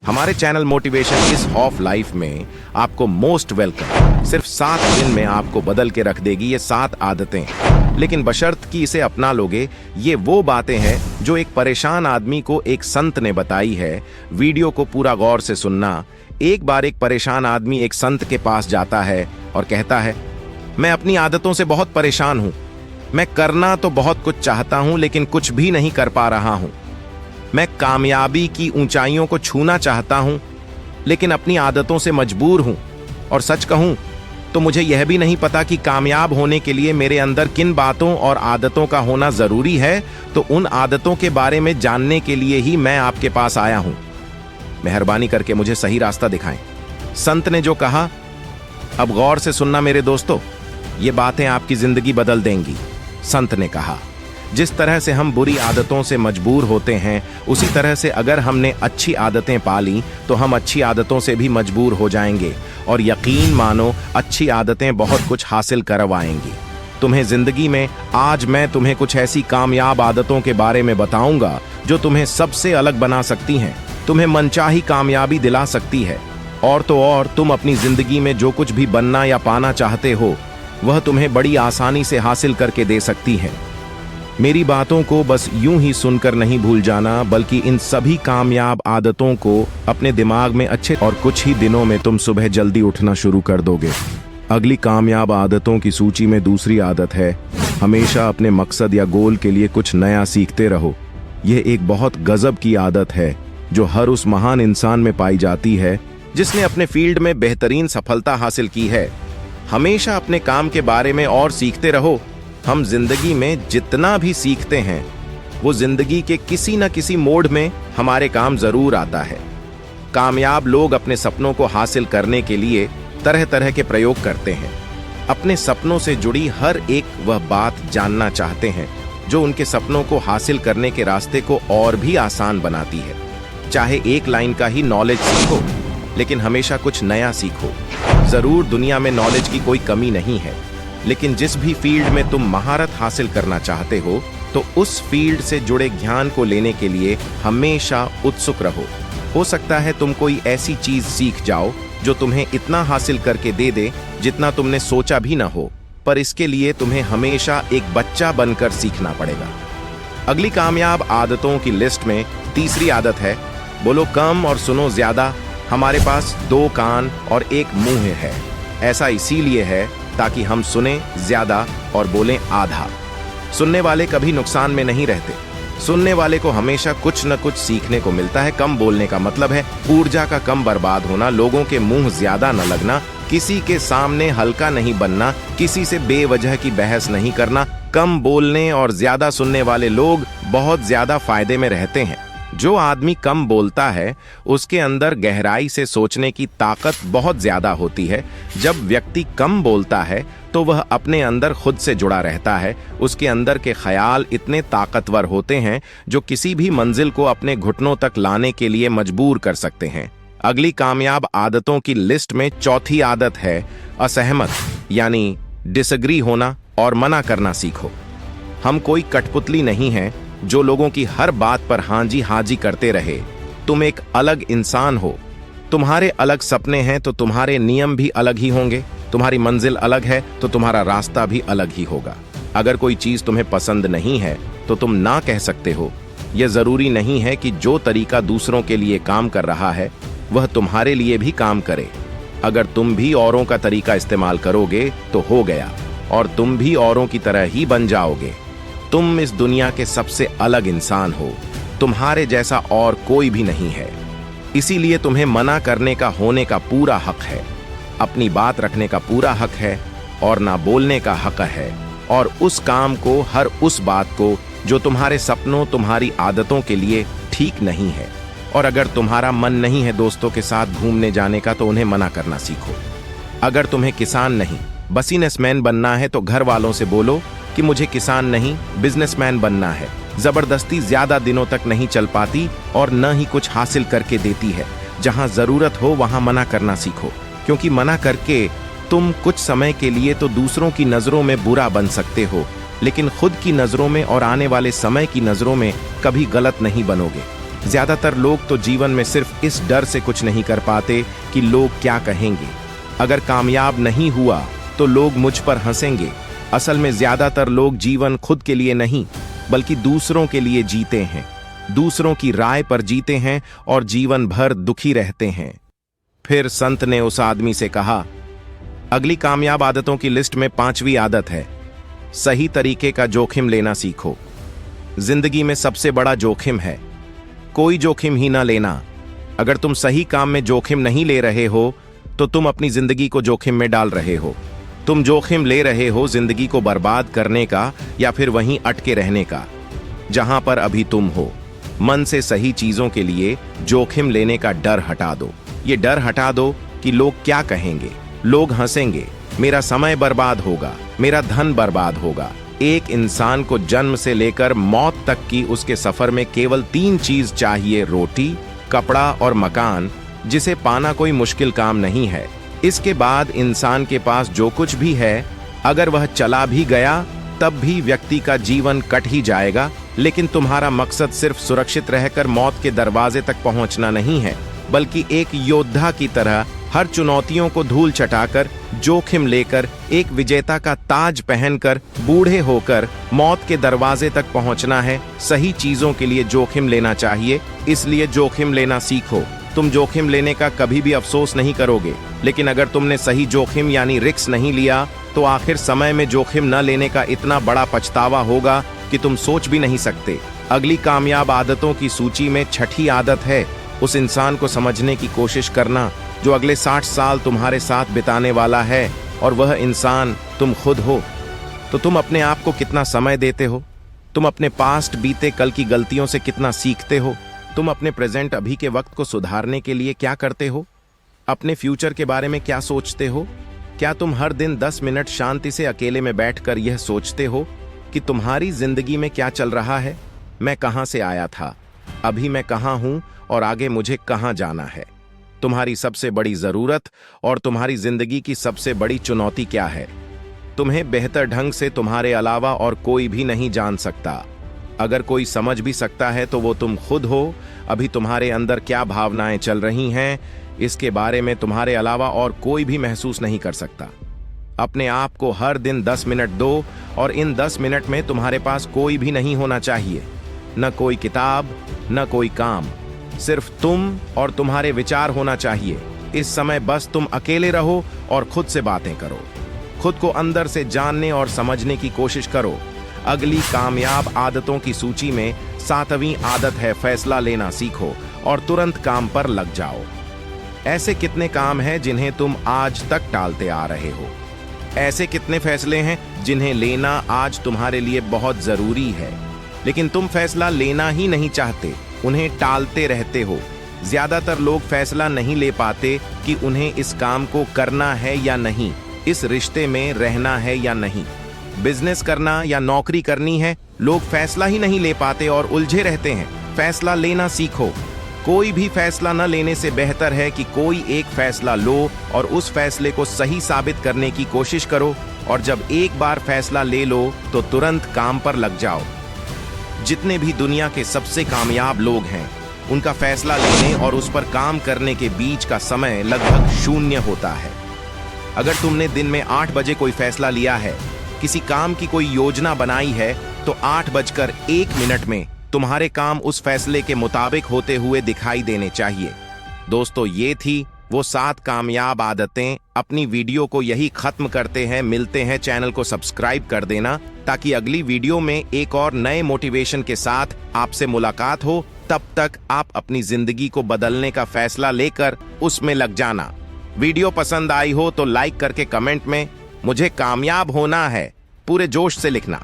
हमारे channel motivation इस of life में आपको मोस्ट वेलकम। सिर्फ 7 दिन में आपको बदल के रख देगी ये 7 आदतें, लेकिन बशर्त कि इसे अपना लोगे। ये वो बातें हैं जो एक परेशान आदमी को एक संत ने बताई है। वीडियो को पूरा गौर से सुनना। एक बार एक परेशान आदमी एक संत के पास जाता है और कहता है, मैं अपनी आदतों से बहुत परेशान हूं। मैं करना तो बहुत कुछ चाहता हूं, लेकिन कुछ भी नहीं कर पा रहा हूं। मैं कामयाबी की ऊंचाइयों को छूना चाहता हूं, लेकिन अपनी आदतों से मजबूर हूं। और सच कहूं तो मुझे यह भी नहीं पता कि कामयाब होने के लिए मेरे अंदर किन बातों और आदतों का होना जरूरी है। तो उन आदतों के बारे में जानने के लिए ही मैं आपके पास आया हूं। मेहरबानी करके मुझे सही रास्ता दिखाएं। संत ने जो कहा, अब गौर से सुनना मेरे दोस्तों, ये बातें आपकी जिंदगी बदल देंगी। संत ने कहा, जिस तरह से हम बुरी आदतों से मजबूर होते हैं, उसी तरह से अगर हमने अच्छी आदतें पाली तो हम अच्छी आदतों से भी मजबूर हो जाएंगे। और यकीन मानो, अच्छी आदतें बहुत कुछ हासिल करवाएंगी तुम्हें जिंदगी में। आज मैं तुम्हें कुछ ऐसी कामयाब आदतों के बारे में बताऊंगा जो तुम्हें सबसे अलग बना सकती हैं, तुम्हें मनचाही कामयाबी दिला सकती है। और तो और, तुम अपनी जिंदगी में जो कुछ भी बनना या पाना चाहते हो, वह तुम्हें बड़ी आसानी से हासिल करके दे सकती है। मेरी बातों को बस यूं ही सुनकर नहीं भूल जाना, बल्कि इन सभी कामयाब आदतों को अपने दिमाग में अच्छे, और कुछ ही दिनों में तुम सुबह जल्दी उठना शुरू कर दोगे। अगली कामयाब आदतों की सूची में दूसरी आदत है, हमेशा अपने मकसद या गोल के लिए कुछ नया सीखते रहो। यह एक बहुत गजब की आदत है जो हर उस महान इंसान में पाई जाती है जिसने अपने फील्ड में बेहतरीन सफलता हासिल की है। हमेशा अपने काम के बारे में और सीखते रहो। हम जिंदगी में जितना भी सीखते हैं, वो जिंदगी के किसी न किसी मोड़ में हमारे काम जरूर आता है। कामयाब लोग अपने सपनों को हासिल करने के लिए तरह तरह के प्रयोग करते हैं। अपने सपनों से जुड़ी हर एक वह बात जानना चाहते हैं जो उनके सपनों को हासिल करने के रास्ते को और भी आसान बनाती है। चाहे एक लाइन का ही नॉलेज सीखो, लेकिन हमेशा कुछ नया सीखो। जरूर दुनिया में नॉलेज की कोई कमी नहीं है, लेकिन जिस भी फील्ड में तुम महारत हासिल करना चाहते हो, तो उस फील्ड से जुड़े ज्ञान को लेने के लिए हमेशा उत्सुक रहो। हो सकता है तुम कोई ऐसी चीज सीख जाओ जो तुम्हें इतना हासिल करके दे दे जितना तुमने सोचा भी ना हो, पर इसके लिए तुम्हें हमेशा एक बच्चा बनकर सीखना पड़ेगा। अगली कामयाब आदतों की लिस्ट में तीसरी आदत है, बोलो कम और सुनो ज्यादा। हमारे पास 2 कान और 1 मुंह है। ऐसा इसीलिए है ताकि हम सुने ज्यादा और बोलें आधा। सुनने वाले कभी नुकसान में नहीं रहते। सुनने वाले को हमेशा कुछ न कुछ सीखने को मिलता है। कम बोलने का मतलब है ऊर्जा का कम बर्बाद होना, लोगों के मुंह ज्यादा न लगना, किसी के सामने हल्का नहीं बनना, किसी से बेवजह की बहस नहीं करना। कम बोलने और ज्यादा सुनने वाले लोग बहुत ज्यादा फायदे में रहते हैं। जो आदमी कम बोलता है, उसके अंदर गहराई से सोचने की ताकत बहुत ज्यादा होती है। जब व्यक्ति कम बोलता है तो वह अपने अंदर खुद से जुड़ा रहता है। उसके अंदर के ख्याल इतने ताकतवर होते हैं जो किसी भी मंजिल को अपने घुटनों तक लाने के लिए मजबूर कर सकते हैं। अगली कामयाब आदतों की लिस्ट में चौथी आदत है असहमत, यानी डिसएग्री होना और मना करना सीखो। हम कोई कठपुतली नहीं है जो लोगों की हर बात पर हाजी हाजी करते रहे। तुम एक अलग इंसान हो। तुम्हारे अलग सपने हैं तो तुम्हारे नियम भी अलग ही होंगे। तुम्हारी मंजिल अलग है तो तुम्हारा रास्ता भी अलग ही होगा। अगर कोई चीज तुम्हें पसंद नहीं है तो तुम ना कह सकते हो। यह जरूरी नहीं है कि जो तरीका दूसरों के लिए काम कर रहा है वह तुम्हारे लिए भी काम करे। अगर तुम भी औरों का तरीका इस्तेमाल करोगे तो हो गया, और तुम भी औरों की तरह ही बन जाओगे। तुम इस दुनिया के सबसे अलग इंसान हो। तुम्हारे जैसा और कोई भी नहीं है। इसीलिए तुम्हें मना करने का होने का पूरा हक है, अपनी बात रखने का पूरा हक है, और ना बोलने का हक है। और उस काम को, हर उस बात को जो तुम्हारे सपनों, तुम्हारी आदतों के लिए ठीक नहीं है। और अगर तुम्हारा मन नहीं है दोस्तों के साथ घूमने जाने का, तो उन्हें मना करना सीखो। अगर तुम्हें किसान नहीं बिजनेसमैन बनना है, तो घर वालों से बोलो कि मुझे किसान नहीं बिजनेसमैन बनना है। जबरदस्ती ज्यादा दिनों तक नहीं चल पाती और न ही कुछ हासिल करके देती है। जहां जरूरत हो वहां मना करना सीखो, क्योंकि मना करके तुम कुछ समय के लिए तो दूसरों की नजरों में बुरा बन सकते हो, लेकिन खुद की नजरों में और आने वाले समय की नजरों में कभी गलत नहीं बनोगे। ज्यादातर लोग तो जीवन में सिर्फ इस डर से कुछ नहीं कर पाते कि लोग क्या कहेंगे। अगर कामयाब नहीं हुआ तो लोग मुझ पर हंसेंगे। असल में ज्यादातर लोग जीवन खुद के लिए नहीं बल्कि दूसरों के लिए जीते हैं, दूसरों की राय पर जीते हैं और जीवन भर दुखी रहते हैं। फिर संत ने उस आदमी से कहा, अगली कामयाब आदतों की लिस्ट में 5वीं आदत है, सही तरीके का जोखिम लेना सीखो। जिंदगी में सबसे बड़ा जोखिम है, कोई जोखिम ही ना लेना। अगर तुम सही काम में जोखिम नहीं ले रहे हो तो तुम अपनी जिंदगी को जोखिम में डाल रहे हो। तुम जोखिम ले रहे हो जिंदगी को बर्बाद करने का या फिर वहीं अटके रहने का जहां पर अभी तुम हो। मन से सही चीजों के लिए जोखिम लेने का डर हटा दो। ये डर हटा दो कि लोग क्या कहेंगे, लोग हंसेंगे, मेरा समय बर्बाद होगा, मेरा धन बर्बाद होगा। एक इंसान को जन्म से लेकर मौत तक की उसके सफर में केवल 3 चीज चाहिए, रोटी, कपड़ा और मकान, जिसे पाना कोई मुश्किल काम नहीं है। इसके बाद इंसान के पास जो कुछ भी है, अगर वह चला भी गया तब भी व्यक्ति का जीवन कट ही जाएगा। लेकिन तुम्हारा मकसद सिर्फ सुरक्षित रहकर मौत के दरवाजे तक पहुंचना नहीं है, बल्कि एक योद्धा की तरह हर चुनौतियों को धूल चटाकर, जोखिम लेकर, एक विजेता का ताज पहनकर, बूढ़े होकर मौत के दरवाजे तक पहुंचना है। सही चीजों के लिए जोखिम लेना चाहिए, इसलिए जोखिम लेना सीखो। तुम जोखिम लेने का कभी भी अफसोस नहीं करोगे, लेकिन अगर तुमने सही जोखिम यानी रिस्क नहीं लिया तो आखिर समय में जोखिम न लेने का इतना बड़ा पछतावा होगा कि तुम सोच भी नहीं सकते। अगली कामयाब आदतों की सूची में 6ठी आदत है, उस इंसान को समझने की कोशिश करना जो अगले 60 साल तुम्हारे साथ बिताने वाला है, और वह इंसान तुम खुद हो। तो तुम अपने आप को कितना समय देते हो? तुम अपने पास्ट बीते कल की गलतियों से कितना सीखते हो? तुम अपने प्रेजेंट अभी के वक्त को सुधारने के लिए क्या करते हो? अपने फ्यूचर के बारे में क्या सोचते हो? क्या तुम हर दिन 10 मिनट शांति से अकेले में बैठकर यह सोचते हो कि तुम्हारी जिंदगी में क्या चल रहा है? मैं कहां से आया था, अभी मैं कहां हूं और आगे मुझे कहां जाना है? तुम्हारी सबसे बड़ी जरूरत और तुम्हारी जिंदगी की सबसे बड़ी चुनौती क्या है? तुम्हें बेहतर ढंग से तुम्हारे अलावा और कोई भी नहीं जान सकता। अगर कोई समझ भी सकता है तो वो तुम खुद हो। अभी तुम्हारे अंदर क्या भावनाएं चल रही हैं, इसके बारे में तुम्हारे अलावा और कोई भी महसूस नहीं कर सकता। अपने आप को हर दिन 10 मिनट दो, और इन 10 मिनट में तुम्हारे पास कोई भी नहीं होना चाहिए, न कोई किताब, न कोई काम, सिर्फ तुम और तुम्हारे विचार होना चाहिए। इस समय बस तुम अकेले रहो और खुद से बातें करो, खुद को अंदर से जानने और समझने की कोशिश करो। अगली कामयाब आदतों की सूची में 7वीं आदत है, फैसला लेना सीखो और तुरंत काम पर लग जाओ। ऐसे कितने काम हैं जिन्हें तुम आज तक टालते आ रहे हो? ऐसे कितने फैसले हैं जिन्हें लेना आज तुम्हारे लिए बहुत जरूरी है, लेकिन तुम फैसला लेना ही नहीं चाहते, उन्हें टालते रहते हो। ज्यादातर लोग फैसला नहीं ले पाते कि उन्हें इस काम को करना है या नहीं, इस रिश्ते में रहना है या नहीं, बिजनेस करना या नौकरी करनी है। लोग फैसला ही नहीं ले पाते और उलझे रहते हैं। फैसला लेना सीखो। कोई भी फैसला न लेने से बेहतर है कि कोई एक फैसला लो और उस फैसले को सही साबित करने की कोशिश करो, और जब एक बार फैसला ले लो तो तुरंत काम पर लग जाओ। जितने भी दुनिया के सबसे कामयाब लोग हैं, उनका फैसला लेने और उस पर काम करने के बीच का समय लगभग 0 होता है। अगर तुमने दिन में 8 बजे कोई फैसला लिया है, किसी काम की कोई योजना बनाई है, तो 8:01 में तुम्हारे काम उस फैसले के मुताबिक होते हुए दिखाई देने चाहिए। दोस्तों, ये थी वो 7 कामयाब आदतें। अपनी वीडियो को यही खत्म करते हैं, मिलते हैं। चैनल को सब्सक्राइब कर देना ताकि अगली वीडियो में एक और नए मोटिवेशन के साथ आपसे मुलाकात हो। तब तक आप अपनी जिंदगी को बदलने का फैसला लेकर उसमें लग जाना। वीडियो पसंद आई हो तो लाइक करके कमेंट में मुझे कामयाब होना है पूरे जोश से लिखना।